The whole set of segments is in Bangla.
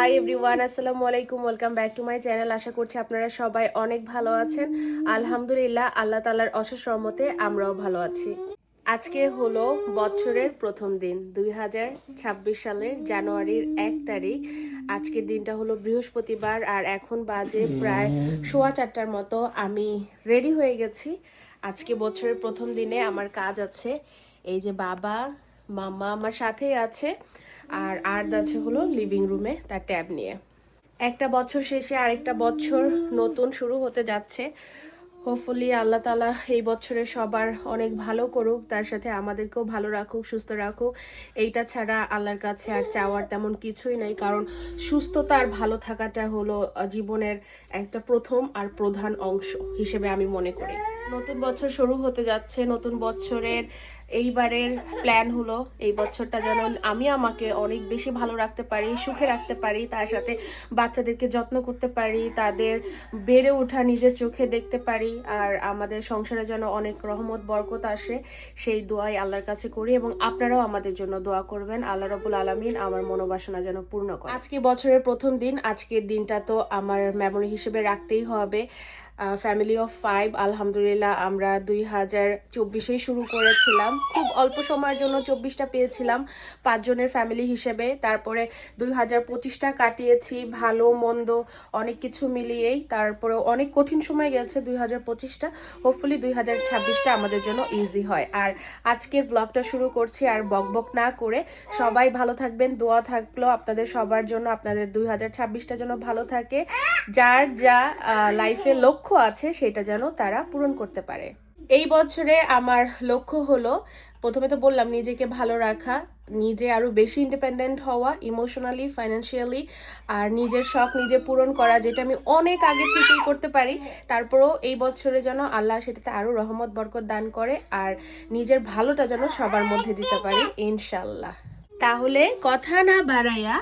হাই এভরিওয়ান, আসসালামু আলাইকুম। Welcome back to my channel. আশা করছি আপনারা সবাই অনেক ভালো আছেন। আলহামদুলিল্লাহ, আল্লাহ তাআলার অশেষ রহমতে আমরাও ভালো আছি। আজকে হলো বছরের প্রথম দিন, 2026 সালের জানুয়ারির 1 তারিখ। আজকের দিনটা হলো বৃহস্পতিবার আর এখন বাজে প্রায় 4:15 মতো। আমি রেডি হয়ে গেছি। আজকে বছরের প্রথম দিনে আমার কাজ আছে। এই যে বাবা মামা আমার সাথেই আছে, আর আর্ট আছে হলো লিভিং রুমে তার ট্যাব নিয়ে। একটা বছর শেষে আরেকটা বছর নতুন শুরু হতে যাচ্ছে। হোপফুলি আল্লাহ তাআলা এই বছরে সবার অনেক ভালো করুক, তার সাথে আমাদেরকেও ভালো রাখুক, সুস্থ রাখুক। এইটা ছাড়া আল্লাহর কাছে আর চাওয়ার তেমন কিছুই নাই, কারণ সুস্থতা আর ভালো থাকাটা হলো জীবনের একটা প্রথম আর প্রধান অংশ হিসেবে আমি মনে করি। নতুন বছর শুরু হতে যাচ্ছে। নতুন বছরের এইবারের প্ল্যান হলো এই বছরটা যেন আমি আমাকে অনেক বেশি ভালো রাখতে পারি, সুখে রাখতে পারি, তার সাথে বাচ্চাদেরকে যত্ন করতে পারি, তাদের বেড়ে ওঠা নিজের চোখে দেখতে পারি, আর আমাদের সংসারে যেন অনেক রহমত বরকত আসে, সেই দোয়াই আল্লাহর কাছে করি। এবং আপনারাও আমাদের জন্য দোয়া করবেন, আল্লাহ রাব্বুল আলামিন আমার মনোবাসনা যেন পূর্ণ করে। আজকে বছরের প্রথম দিন, আজকের দিনটা তো আমার মেমোরি হিসেবে রাখতেই হবে। ফ্যামিলি অফ 5, আলহামদুলিল্লাহ আমরা 2024 শুরু করেছিলাম। খুব অল্প সময়ের জন্য 24টা পেয়েছিলাম 5 জনের ফ্যামিলি হিসেবে। তারপরে 2025টা কাটিয়েছি ভালো মন্দ অনেক কিছু মিলিয়েই। তারপরে অনেক কঠিন সময় গেছে 2025টা। হোপফুলি 2026টা আমাদের জন্য ইজি হয়। আর আজকের ব্লগটা শুরু করছি, আর বকবক না করে সবাই ভালো থাকবেন, দোয়া থাকলো আপনাদের সবার জন্য, আপনাদের 2026টা যেন ভালো থাকে, যার যা লাইফে লক্ষ্য আছে সেটা যেন তারা পূরণ করতে পারে। এই বছরে আমার লক্ষ্য হলো, প্রথমে তো বললাম নিজেকে ভালো রাখা, নিজে আরো বেশি ইন্ডিপেন্ডেন্ট হওয়া ইমোশনালি, ফাইন্যান্সিয়ালি, আর নিজের শখ নিজে পূরণ করা, যেটা আমি অনেক আগে থেকেই করতে পারি। তারপরেও এই বছরে যেন আল্লাহ সেটাতে আরো রহমত বরকত দান করে, আর নিজের ভালোটা যেন সবার মধ্যে দিতে পারি ইনশাল্লাহ। তাহলে কথা না বাড়াইয়া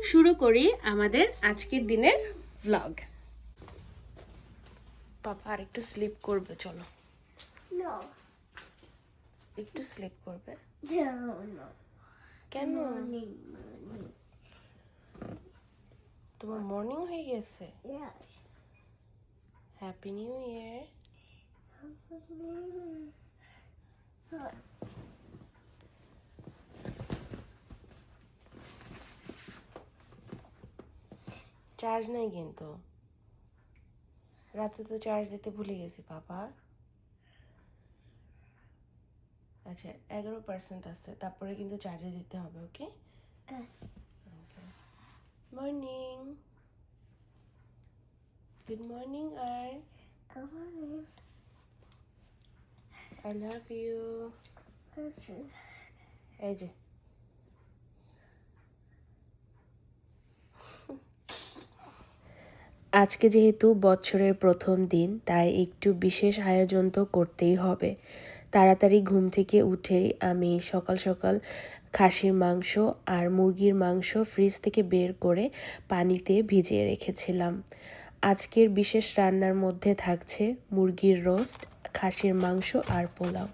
শুরু করি আমাদের আজকের দিনের ভ্লগ। পাপা আর একটু স্লিপ করবে, চলো। No, একটু স্লিপ করবে no, no. কেন? Morning. তোমার মর্নিং হয়ে গেছে? Yes. Happy new year. Charge নাই কিন্তু, রাতে তো চার্জ দিতে ভুলে গেছি পাপা। আচ্ছা 11% আছে, তারপরে কিন্তু চার্জে দিতে হবে। Okay, morning. গুড মর্নিং আর Come on in. I love you. Okay. এই যে আজকে যেহেতু বছরের প্রথম দিন, তাই একটু বিশেষ আয়োজন তো করতেই হবে। তাড়াতাড়ি ঘুম থেকে উঠেই আমি সকাল সকাল খাসির মাংস আর মুরগির মাংস ফ্রিজ থেকে বের করে পানিতে ভিজিয়ে রেখেছিলাম। আজকের বিশেষ রান্নার মধ্যে থাকছে মুরগির রোস্ট, খাসির মাংস আর পোলাও।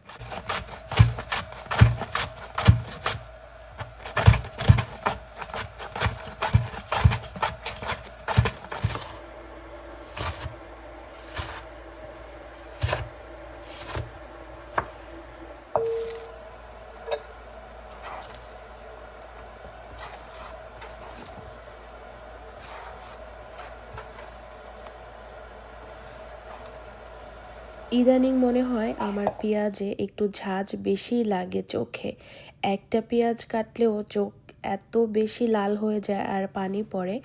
ইদানিং মনে হয় আমার পেঁয়াজে একটু ঝাঁজ বেশি লাগে চোখে। একটা পেঁয়াজ কাটলেও চোখ এত বেশি লাল হয়ে যায় আর পানি পড়ে।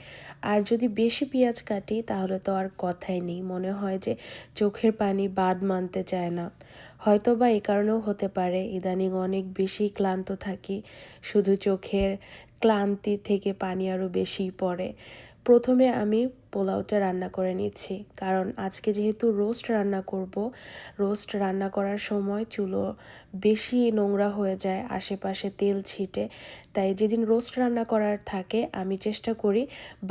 আর যদি বেশি পেঁয়াজ কাটি তাহলে তো আর কথাই নেই, মনে হয় যে চোখের পানি বাদ মানতে চায় না। হয়তো বা এই কারণেও হতে পারে ইদানিং অনেক বেশি ক্লান্ত থাকি, শুধু চোখের ক্লান্তি থেকে পানি আরও বেশি পড়ে। প্রথমে আমি পোলাওটা রান্না করে নিচ্ছি, কারণ আজকে যেহেতু রোস্ট রান্না করব, রোস্ট রান্না করার সময় চুলো বেশি নোংরা হয়ে যায়, আশেপাশে তেল ছিটে। তাই যেদিন রোস্ট রান্না করার থাকে আমি চেষ্টা করি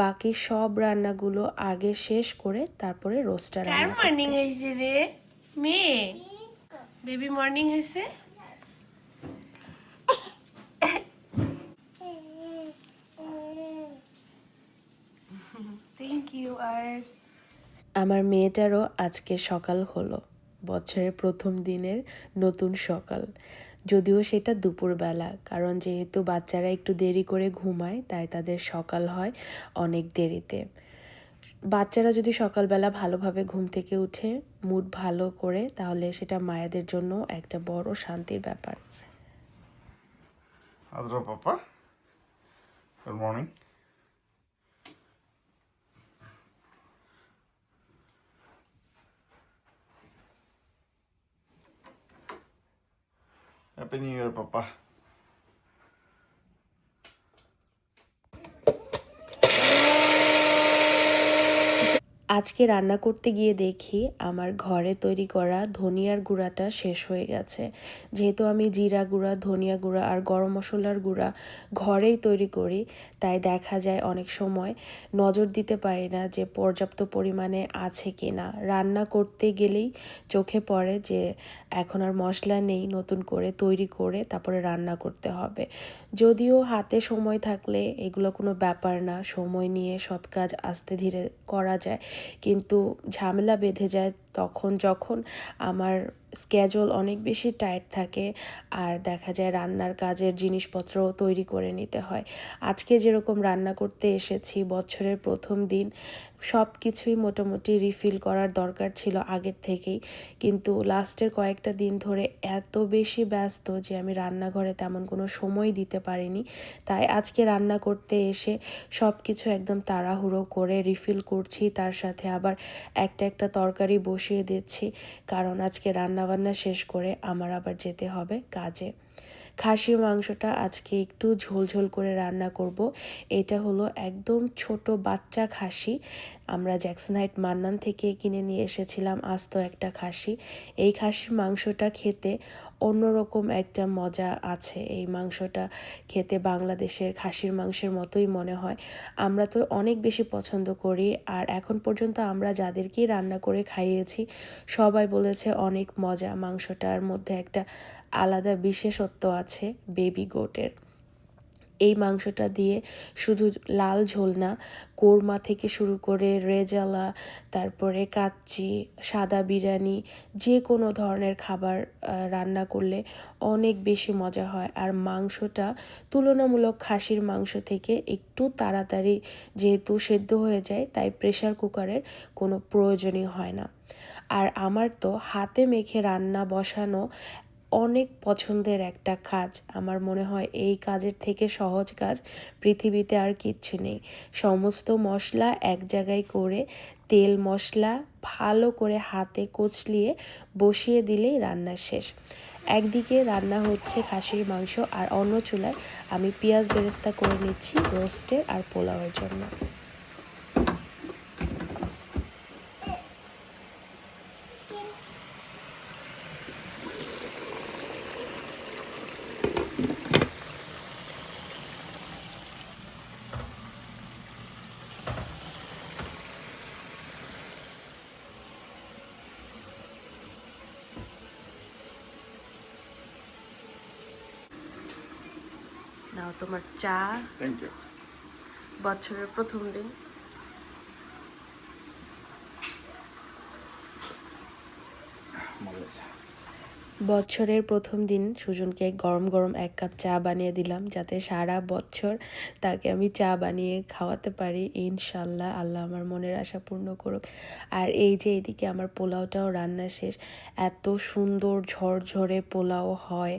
বাকি সব রান্নাগুলো আগে শেষ করে তারপরে রোস্টটা রান্না করতে। মর্নিং হয়েছে রে মেয়ে, বেবি মর্নিং হয়েছে। Thank you. আর আমার মেয়েটারও আজকে সকাল হলো, বছরের প্রথম দিনের নতুন সকাল। যদিও সেটা দুপুরবেলা, কারণ যেহেতু বাচ্চারা একটু দেরি করে ঘুমায় তাই তাদের সকাল হয় অনেক দেরিতে। বাচ্চারা যদি সকালবেলা ভালোভাবে ঘুম থেকে উঠে মুড ভালো করে, তাহলে সেটা মায়েদের জন্য একটা বড় শান্তির ব্যাপার। Adra Papa, good morning. Happy New Year, Papa. আজকে রান্না করতে গিয়ে দেখি আমার ঘরে তৈরি করা ধনিয়ার গুঁড়াটা শেষ হয়ে গেছে। যেহেতু আমি জিরা গুঁড়া, ধনিয়া গুঁড়া আর গরম মশলার গুঁড়া ঘরেই তৈরি করি, তাই দেখা যায় অনেক সময় নজর দিতে পারি না যে পর্যাপ্ত পরিমাণে আছে কি না। রান্না করতে গেলেই চোখে পড়ে যে এখন আর মশলা নেই, নতুন করে তৈরি করে তারপরে রান্না করতে হবে। যদিও হাতে সময় থাকলে এগুলো কোনো ব্যাপার না, সময় নিয়ে সব কাজ আস্তে ধীরে করা যায়, কিন্তু ঝামেলা বেঁধে যায় তখন যখন আমার স্কেজুল অনেক বেশি টাইট থাকে আর দেখা যায় রান্নার কাজের জিনিসপত্রও তৈরি করে নিতে হয়। আজকে যেরকম রান্না করতে এসেছি, বছরের প্রথম দিন, সব কিছুই মোটামুটি রিফিল করার দরকার ছিল আগের থেকেই, কিন্তু লাস্টের কয়েকটা দিন ধরে এত বেশি ব্যস্ত যে আমি রান্নাঘরে তেমন কোনো সময় দিতে পারিনি। তাই আজকে রান্না করতে এসে সব কিছু একদম তাড়াহুড়ো করে রিফিল করছি, তার সাথে আবার একটা একটা তরকারি বসিয়ে দিচ্ছি, কারণ আজকে রান্নাবান্না শেষ করে আমার আবার যেতে হবে কাজে। খাসির মাংসটা আজকে একটু ঝোলঝোল করে রান্না করব। এটা হলো একদম ছোট বাচ্চা খাসি, আমরা জ্যাকসন হাইট মান্নান থেকে কিনে নিয়ে এসেছিলাম আস্ত একটা খাসি। এই খাসির মাংসটা খেতে অন্যরকম একটা মজা আছে। এই মাংসটা খেতে বাংলাদেশের খাসির মাংসের মতোই মনে হয়। আমরা তো অনেক বেশি পছন্দ করি, আর এখন পর্যন্ত আমরা যাদেরকেই রান্না করে খাইয়েছি সবাই বলেছে অনেক মজা। মাংসটার মধ্যে একটা আলাদা বিশেষত্ব আছে বেবি গোটের। এই মাংসটা দিয়ে শুধু লাল ঝোল না, কোরমা থেকে শুরু করে রেজালা, তারপরে কাচ্চি, সাদা বিরিয়ানি, যে কোনো ধরনের খাবার রান্না করলে অনেক বেশি মজা হয়। আর মাংসটা তুলনামূলক খাসির মাংস থেকে একটু তাড়াতাড়ি যেহেতু সেদ্ধ হয়ে যায়, তাই প্রেসার কুকারের কোনো প্রয়োজনই হয় না। আর আমার তো হাতে মেখে রান্না বসানো অনেক পছন্দের একটা কাজ। আমার মনে হয় এই কাজের থেকে সহজ কাজ পৃথিবীতে আর কিচ্ছু নেই। সমস্ত মশলা এক জায়গায় করে তেল মশলা ভালো করে হাতে কচলিয়ে বসিয়ে দিলেই রান্না শেষ। একদিকে রান্না হচ্ছে খাসির মাংস, আর অন্য চুলায় আমি পেঁয়াজ বেরেস্তা করে নিচ্ছি রোস্টের আর পোলাওয়ের জন্য। নাও তোমার চা, Thank you. বছরের প্রথম দিন। Malaysia. বছরের প্রথম দিন সুজনকে গরম গরম এক কাপ চা বানিয়ে দিলাম, যাতে সারা বছর তাকে আমি চা বানিয়ে খাওয়াতে পারি ইনশাল্লাহ। আল্লাহ আমার মনের আশা পূর্ণ করুক। আর এই যে এদিকে আমার পোলাওটাও রান্না শেষ। এত সুন্দর ঝরঝরে পোলাও হয়,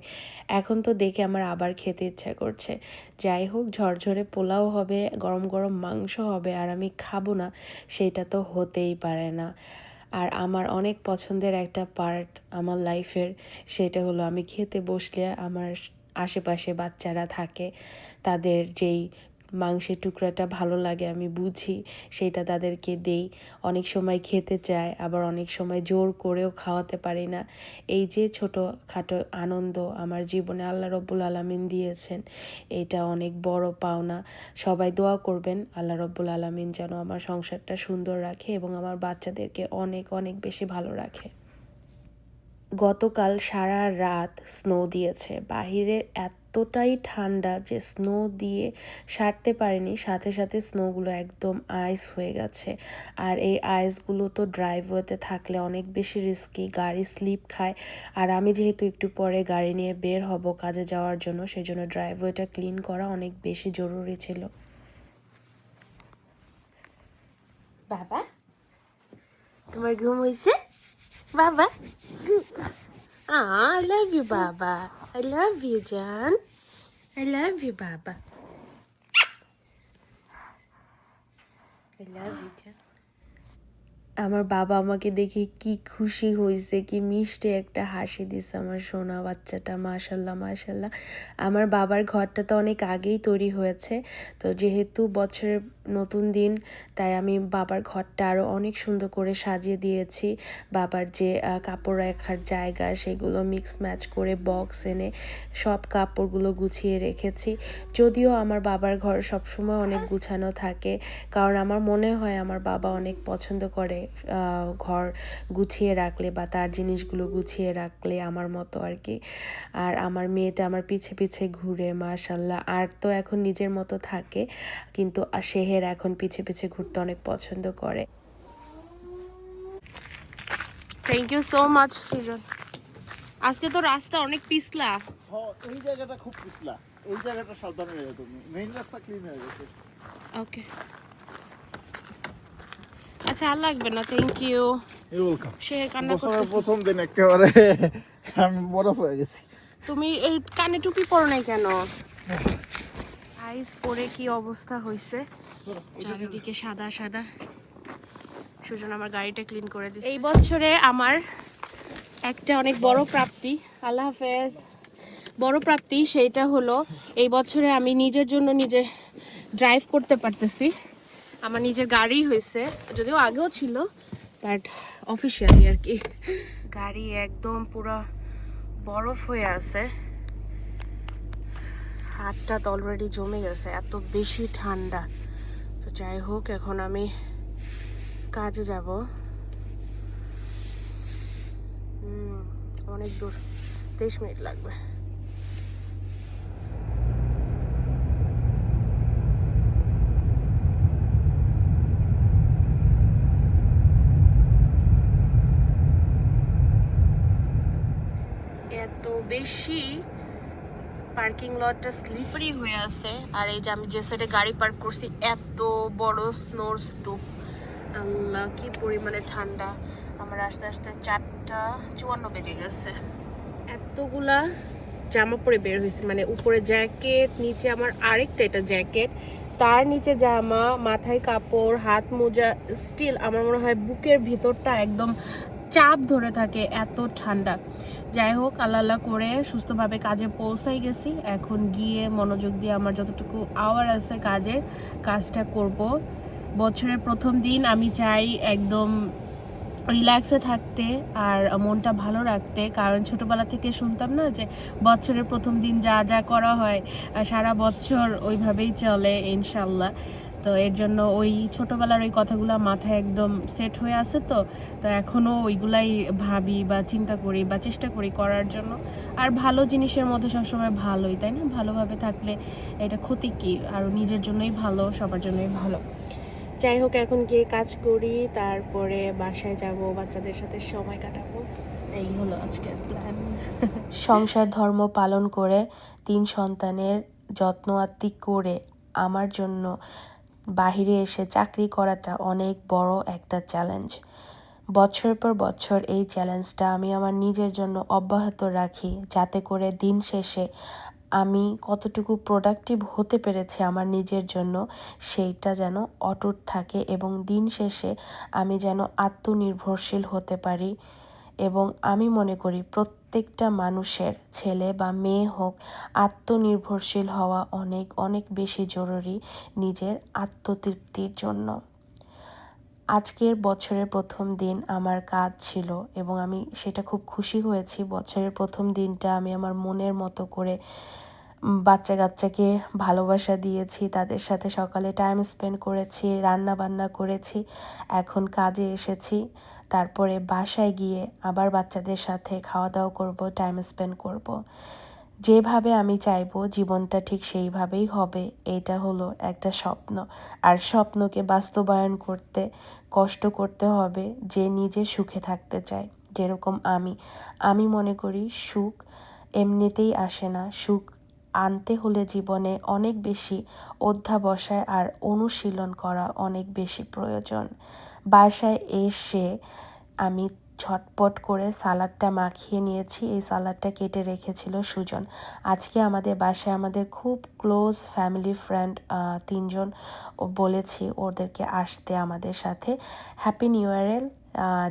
এখন তো দেখে আমার আবার খেতে ইচ্ছা করছে। যাই হোক, ঝরঝরে পোলাও হবে, গরম গরম মাংস হবে, আর আমি খাবো না সেটা তো হতেই পারে না। আর আমার অনেক পছন্দের একটা পার্ট আমার লাইফের, সেটা হলো আমি খেতে বসলে আমার আশেপাশে বাচ্চারা থাকে, তাদের যেই মাংসের টুকরাটা ভালো লাগে আমি বুঝি, সেটা তাদেরকে দেই। অনেক সময় খেতে চায়, আবার অনেক সময় জোর করেও খাওয়াতে পারি না। এই যে ছোটোখাটো আনন্দ আমার জীবনে আল্লাহ রব্বুল আলামিন দিয়েছেন, এটা অনেক বড় পাওনা। সবাই দোয়া করবেন আল্লাহ রব্বুল আলামিন যেন আমার সংসারটা সুন্দর রাখে এবং আমার বাচ্চাদেরকে অনেক অনেক বেশি ভালো রাখে। গতকাল সারা রাত স্নো দিয়েছে, বাহিরে এত এতটাই ঠান্ডা যে স্নো দিয়ে সারতে পারেনি, সাথে সাথে স্নোগুলো একদম আইস হয়ে গেছে। আর এই আইসগুলো তো ড্রাইভওয়েতে থাকলে অনেক বেশি রিস্কি, গাড়ি স্লিপ খায়। আর আমি যেহেতু একটু পরে গাড়ি নিয়ে বের হব কাজে যাওয়ার জন্য, সেই জন্য ড্রাইভওয়েটা ক্লিন করা অনেক বেশি জরুরি ছিল। বাবা, তোমার ঘুম হয়েছে? বাবা, I love you, Baba. I love you, John. I love you, Baba. I love you, John. আমার বাবা আমাকে দেখে কি খুশি হয়েছে, কি মিষ্টি একটা হাসি দিছে আমার সোনা বাচ্চাটা। মাশাল্লাহ মাশাল্লাহ। আমার বাবার ঘরটা তো অনেক আগেই তৈরি হয়েছে, তো যেহেতু বছরের নতুন দিন তাই আমি বাবার ঘরটা আরও অনেক সুন্দর করে সাজিয়ে দিয়েছি। বাবার যে কাপড় রাখার জায়গা সেগুলো মিক্স ম্যাচ করে বক্স এনে সব কাপড়গুলো গুছিয়ে রেখেছি। যদিও আমার বাবার ঘর সবসময় অনেক গুছানো থাকে, কারণ আমার মনে হয় আমার বাবা অনেক পছন্দ করে ঘর গুছিয়ে রাখলে বা তার জিনিসগুলো গুছিয়ে রাখলে, আমার মতো আর কি। আর আমার মেয়েটা আমার পিছে পিছে ঘুরে মাশাল্লাহ। আর তো এখন নিজের মতো থাকে, কিন্তু শেহের এখন পিছে পিছে ঘুরতে অনেক পছন্দ করে। Thank you so much Sujan. আজকে তো রাস্তা অনেক পিছলা। এই জায়গাটা খুব পিছলা, এই জায়গাটা সাবধান হয়ে যাবে, তুমি মেইন রাস্তা ক্লিন হয়ে গেছে। ওকে, আচ্ছা আর লাগবে না, থ্যাংক ইউ। ওয়েলকাম। সে কান্না বছরের করতেছে। প্রথম দিন একেবারে আমি বরফ হয়ে গেছি। তুমি এই কানে টুপি পরো নাই কেন? আইস পরে কি অবস্থা হয়েছে, চারিদিকে সাদা সাদা। সুজন আমার গাড়িটা ক্লিন করে দিচ্ছে। এই বছরে আমার একটা অনেক বড় প্রাপ্তি, আল্লাহ হাফেজ, বড় প্রাপ্তি, সেইটা হলো এই বছরে আমি নিজের জন্য নিজে ড্রাইভ করতে পারতেছি। আমার নিজের গাড়ি হয়েছে, যদিও আগেও ছিল বাট অফিসিয়ালি আর কি। গাড়ি একদম পুরো বরফ হয়ে আছে, হাতটা তো অলরেডি জমে গেছে, এত বেশি ঠান্ডা। তো যাই হোক, এখন আমি কাজে যাব। অনেক দূর, 23 মিনিট লাগবে। এত বেশি পার্কিং লটটা স্লিপারি হয়ে আছে। আর এই যে আমি যে সাইডে গাড়ি পার্ক করছি, এত বড় স্নোর স্তূপ। আল্লাহ, কি পরিমাণে ঠান্ডা। আমার আস্তে আস্তে 4:54 বেজে গেছে। এতগুলা জামা পরে বের হয়েছে, মানে উপরে জ্যাকেট, নিচে আমার আরেকটা এটা জ্যাকেট, তার নিচে জামা, মাথায় কাপড়, হাত মোজা। স্টিল আমার মনে হয় বুকের ভিতরটা একদম চাপ ধরে থাকে, এত ঠান্ডা। যাই হোক, আল্লাহ আল্লাহ করে সুস্থভাবে কাজে পৌঁছাই গেছি। এখন গিয়ে মনোযোগ দিয়ে আমার যতটুকু আওয়ার আছে কাজটা করব। বছরের প্রথম দিন আমি চাই একদম রিল্যাক্সে থাকতে আর মনটা ভালো রাখতে, কারণ ছোটবেলা থেকে শুনতাম না যে বছরের প্রথম দিন যা যা করা হয় সারা বছর ওইভাবেই চলে ইনশাল্লাহ। তো এর জন্য ওই ছোটবেলার ওই কথাগুলো মাথায় একদম সেট হয়ে আছে। তো এখনও ওইগুলাই ভাবি বা চিন্তা করি বা চেষ্টা করি করার জন্য। আর ভালো জিনিসের মধ্যে সবসময় ভালোই, তাই না? ভালোভাবে থাকলে এটা ক্ষতি কি, আর নিজের জন্যই ভালো, সবার জন্যই ভালো। যাই হোক, এখন গিয়ে কাজ করি, তারপরে বাসায় যাব, বাচ্চাদের সাথে সময় কাটাবো। এই হলো আজকের প্ল্যান। সংসার ধর্ম পালন করে 3 সন্তানের যত্ন আত্তি করে আমার জন্য বাহিরে এসে চাকরি করাটা অনেক বড় একটা চ্যালেঞ্জ। বছর পর বছর এই চ্যালেঞ্জটা আমি আমার নিজের জন্য অব্যাহত রাখি, যাতে করে দিন শেষে আমি কতটুকু প্রোডাক্টিভ হতে পেরেছি আমার নিজের জন্য সেইটা যেন অটুট থাকে, এবং দিন শেষে আমি যেন আত্মনির্ভরশীল হতে পারি। এবং আমি মনে করি প্রত্যেকটা মানুষের, ছেলে বা মেয়ে হোক, আত্মনির্ভরশীল হওয়া অনেক অনেক বেশি জরুরি নিজের আত্মতৃপ্তির জন্য। আজকের বছরের প্রথম দিন আমার কাজ ছিল এবং আমি সেটা খুব খুশি হয়েছি। বছরের প্রথম দিনটা আমি আমার মনের মতো করে বাচ্চা কাচ্চাকে ভালোবাসা দিয়েছি, তাদের সাথে সকালে টাইম স্পেন্ড করেছি, রান্না বান্না করেছি। এখন কাজে এসেছি, তারপরে বাসায় গিয়ে আবার বাচ্চাদের সাথে খাওয়া দাওয়া করব, টাইম স্পেন্ড করব। যেভাবে আমি চাইবো জীবনটা ঠিক সেইভাবেই হবে, এটা হলো একটা স্বপ্ন। আর স্বপ্নকে বাস্তবায়ন করতে কষ্ট করতে হবে যে নিজে সুখে থাকতে চায়। যেরকম আমি মনে করি সুখ এমনিতেই আসে না, সুখ আনতে হলে জীবনে অনেক বেশি অধ্যাবসায় আর অনুশীলন করা অনেক বেশি প্রয়োজন। বাসায় এসে আমি ঝটপট করে সালাডটা মাখিয়ে নিয়েছি। এই সালাডটা কেটে রেখেছিল সুজন। আজকে আমাদের বাসায় আমাদের খুব ক্লোজ ফ্যামিলি ফ্রেন্ড 3 জন বলেছি ওদেরকে আসতে আমাদের সাথে হ্যাপি নিউ ইয়ারের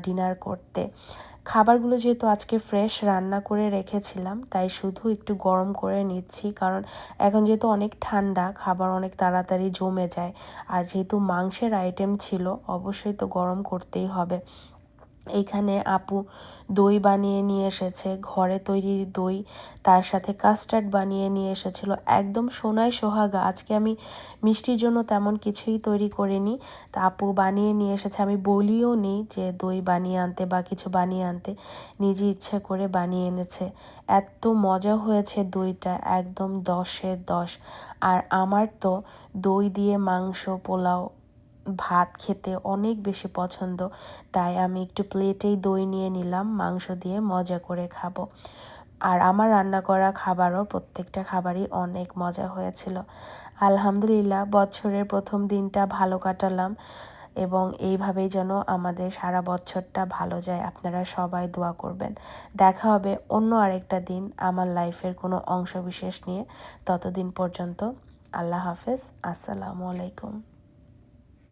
ডিনার করতে। খাবারগুলো যেহেতু আজকে ফ্রেশ রান্না করে রেখেছিলাম, তাই শুধু একটু গরম করে নিচ্ছি, কারণ এখন যেহেতু অনেক ঠান্ডা খাবার অনেক তাড়াতাড়ি জমে যায়। আর যেহেতু মাংসের আইটেম ছিল, অবশ্যই তো গরম করতেই হবে। এইখানে আপু দই বানিয়ে নিয়ে এসেছে, ঘরে তৈরি দই, তার সাথে কাস্টার্ড বানিয়ে নিয়ে এসেছিল, একদম সোনায় সোহাগা। আজকে আমি মিষ্টির জন্য তেমন কিছুই তৈরি করিনি, তা আপু বানিয়ে নিয়ে এসেছে। আমি বলিও নেই যে দই বানিয়ে আনতে বা কিছু বানিয়ে আনতে, নিজে ইচ্ছা করে বানিয়ে এনেছে। এত মজা হয়েছে দইটা, একদম 10-এ 10। আর আমার তো দই দিয়ে মাংস, পোলাও, ভাত খেতে অনেক বেশি পছন্দ, তাই আমি একটু প্লেটেই দই নিয়ে নিলাম, মাংস দিয়ে মজা করে খাবো। আর আমার রান্না করা খাবারও প্রত্যেকটা খাবারই অনেক মজা হয়েছিল। আলহামদুলিল্লাহ, বছরের প্রথম দিনটা ভালো কাটালাম এবং এইভাবেই যেন আমাদের সারা বছরটা ভালো যায়। আপনারা সবাই দোয়া করবেন। দেখা হবে অন্য আরেকটা দিন আমার লাইফের কোনো অংশবিশেষ নিয়ে। ততদিন পর্যন্ত আল্লাহ হাফেজ, আসসালামু আলাইকুম।